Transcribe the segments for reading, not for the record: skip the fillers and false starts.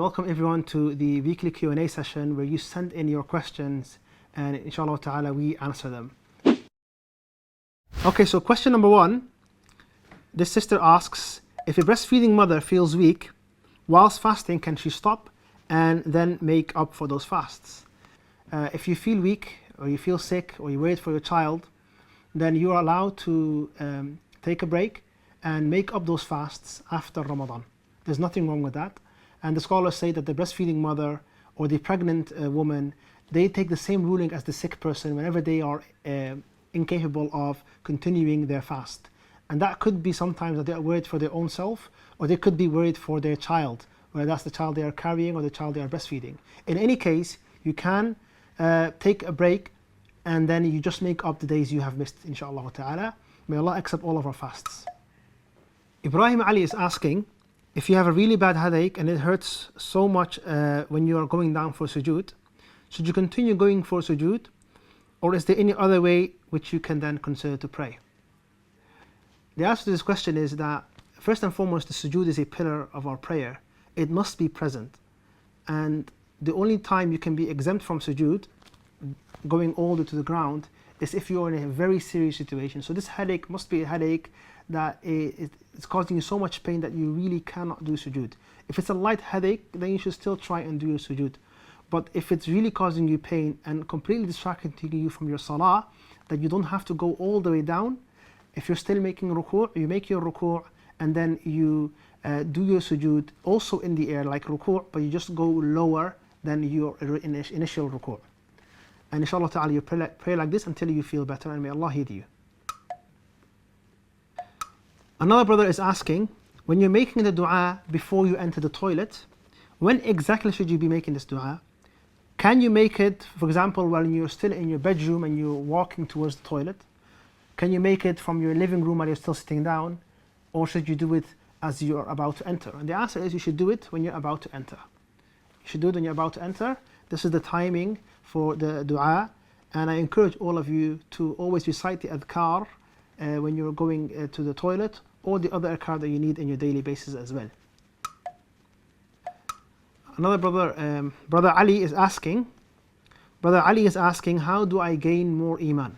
welcome everyone to the weekly Q&A session where you send in your questions and inshallah ta'ala we answer them. Okay, so question number 1. This sister asks, if a breastfeeding mother feels weak whilst fasting, can she stop and then make up for those fasts? If you feel weak or you feel sick or you wait for your child, then you are allowed to take a break and make up those fasts after Ramadan. There's nothing wrong with that. And the scholars say that the breastfeeding mother or the pregnant woman, they take the same ruling as the sick person whenever they are incapable of continuing their fast. And that could be sometimes that they are worried for their own self, or they could be worried for their child, whether that's the child they are carrying or the child they are breastfeeding. In any case, you can take a break and then you just make up the days you have missed, inshallah ta'ala. May Allah accept all of our fasts. Ibrahim Ali is asking, if you have a really bad headache and it hurts so much when you are going down for sujud, should you continue going for sujud, or is there any other way which you can then consider to pray? The answer to this question is that first and foremost, the sujud is a pillar of our prayer. It must be present, and the only time you can be exempt from sujud, going all the way to the ground, is if you are in a very serious situation. So this headache must be a headache that it's causing you so much pain that you really cannot do sujud. If it's a light headache, then you should still try and do your sujud. But if it's really causing you pain and completely distracting you from your salah, that you don't have to go all the way down. If you're still making ruku', you make your ruku' and then you do your sujud also in the air like ruku', but you just go lower than your initial ruku'. And inshallah ta'ala you pray like this until you feel better, and may Allah heal you. Another brother is asking, when you're making the dua before you enter the toilet, when exactly should you be making this dua? Can you make it, for example, while you're still in your bedroom and you're walking towards the toilet? Can you make it from your living room while you're still sitting down? Or should you do it as you are about to enter? And the answer is you should do it when you're about to enter. You should do it when you're about to enter. This is the timing for the dua. And I encourage all of you to always recite the adhkar when you're going to the toilet, or the other adhkar that you need in your daily basis as well. Another brother, Brother Ali is asking, how do I gain more iman?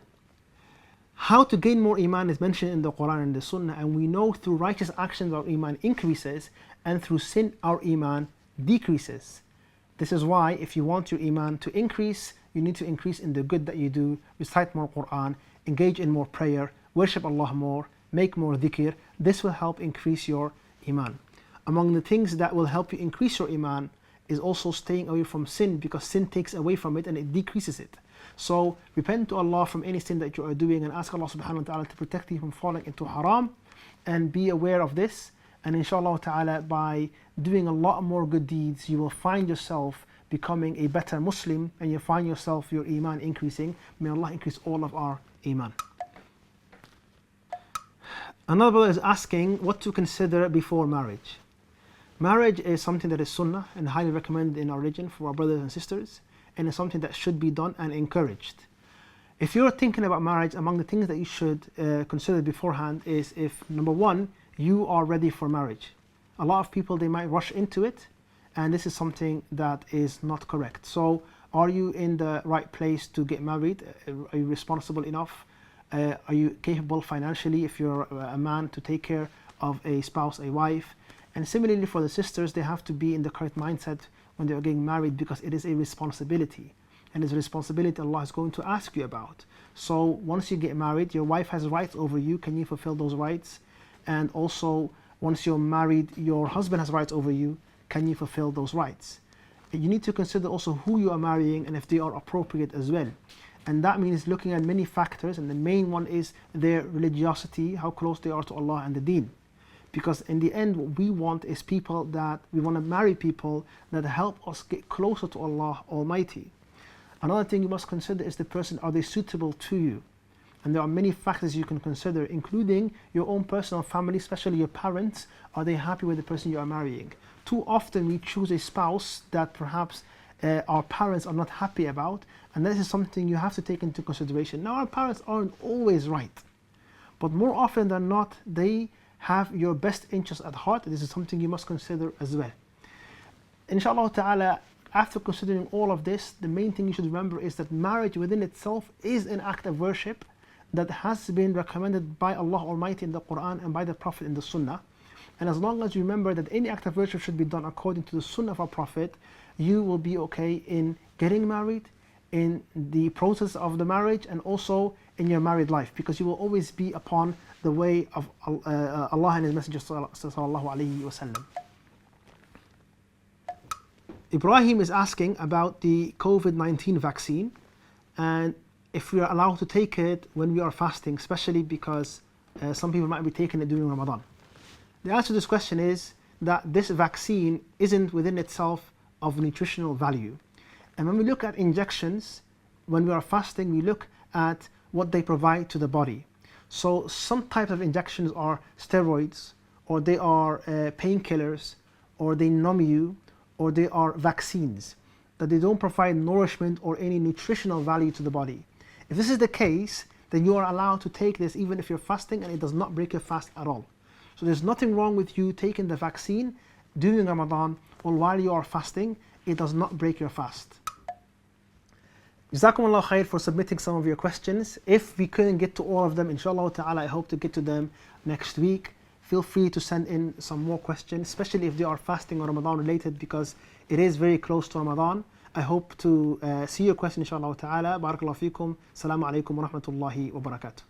How to gain more iman is mentioned in the Quran and the Sunnah, and we know through righteous actions our iman increases, and through sin our iman decreases. This is why if you want your iman to increase, you need to increase in the good that you do, recite more Quran, engage in more prayer, worship Allah more, make more dhikr. This will help increase your iman. Among the things that will help you increase your iman is also staying away from sin, because sin takes away from it and it decreases it. So repent to Allah from any sin that you are doing and ask Allah subhanahu wa ta'ala to protect you from falling into haram, and be aware of this. And inshallah ta'ala, by doing a lot more good deeds, you will find yourself becoming a better Muslim, and you find yourself, your iman increasing. May Allah increase all of our iman. Another brother is asking what to consider before marriage. Marriage is something that is sunnah and highly recommended in our religion for our brothers and sisters, and it's something that should be done and encouraged. If you're thinking about marriage, among the things that you should consider beforehand is if, number 1, you are ready for marriage. A lot of people, they might rush into it, and this is something that is not correct. So are you in the right place to get married? Are you responsible enough? Are you capable financially, if you're a man, to take care of a spouse, a wife? And similarly for the sisters, they have to be in the correct mindset when they are getting married, because it is a responsibility, and it's a responsibility Allah is going to ask you about. So once you get married, your wife has rights over you. Can you fulfill those rights? And also, once you're married, your husband has rights over you. Can you fulfill those rights? And you need to consider also who you are marrying and if they are appropriate as well. And that means looking at many factors, and the main one is their religiosity, how close they are to Allah and the deen. Because in the end, what we want is people that, we want to marry people that help us get closer to Allah Almighty. Another thing you must consider is the person, are they suitable to you? And there are many factors you can consider, including your own personal family, especially your parents. Are they happy with the person you are marrying? Too often we choose a spouse that perhaps our parents are not happy about, and this is something you have to take into consideration. Now, our parents aren't always right, but more often than not, they have your best interest at heart. This is something you must consider as well. Inshallah ta'ala, after considering all of this, the main thing you should remember is that marriage within itself is an act of worship that has been recommended by Allah Almighty in the Quran and by the Prophet in the Sunnah. And as long as you remember that any act of worship should be done according to the Sunnah of our Prophet, you will be okay in getting married, in the process of the marriage, and also in your married life, because you will always be upon the way of Allah and His Messenger sallallahu alaihi wasallam. Ibrahim is asking about the COVID-19 vaccine and if we are allowed to take it when we are fasting, especially because some people might be taking it during Ramadan. The answer to this question is that this vaccine isn't within itself of nutritional value. And when we look at injections, when we are fasting, we look at what they provide to the body. So some types of injections are steroids, or they are painkillers, or they numb you, or they are vaccines, that they don't provide nourishment or any nutritional value to the body. If this is the case, then you are allowed to take this even if you're fasting and it does not break your fast at all. So there's nothing wrong with you taking the vaccine during Ramadan or while you are fasting. It does not break your fast. Jazakumullah khair for submitting some of your questions. If we couldn't get to all of them, inshallah ta'ala, I hope to get to them next week. Feel free to send in some more questions, especially if they are fasting or Ramadan related, because it is very close to Ramadan. I hope to see your question inshallah ta'ala. Barakallahu feekum. Assalamu alaikum wa rahmatullahi wa barakatuh.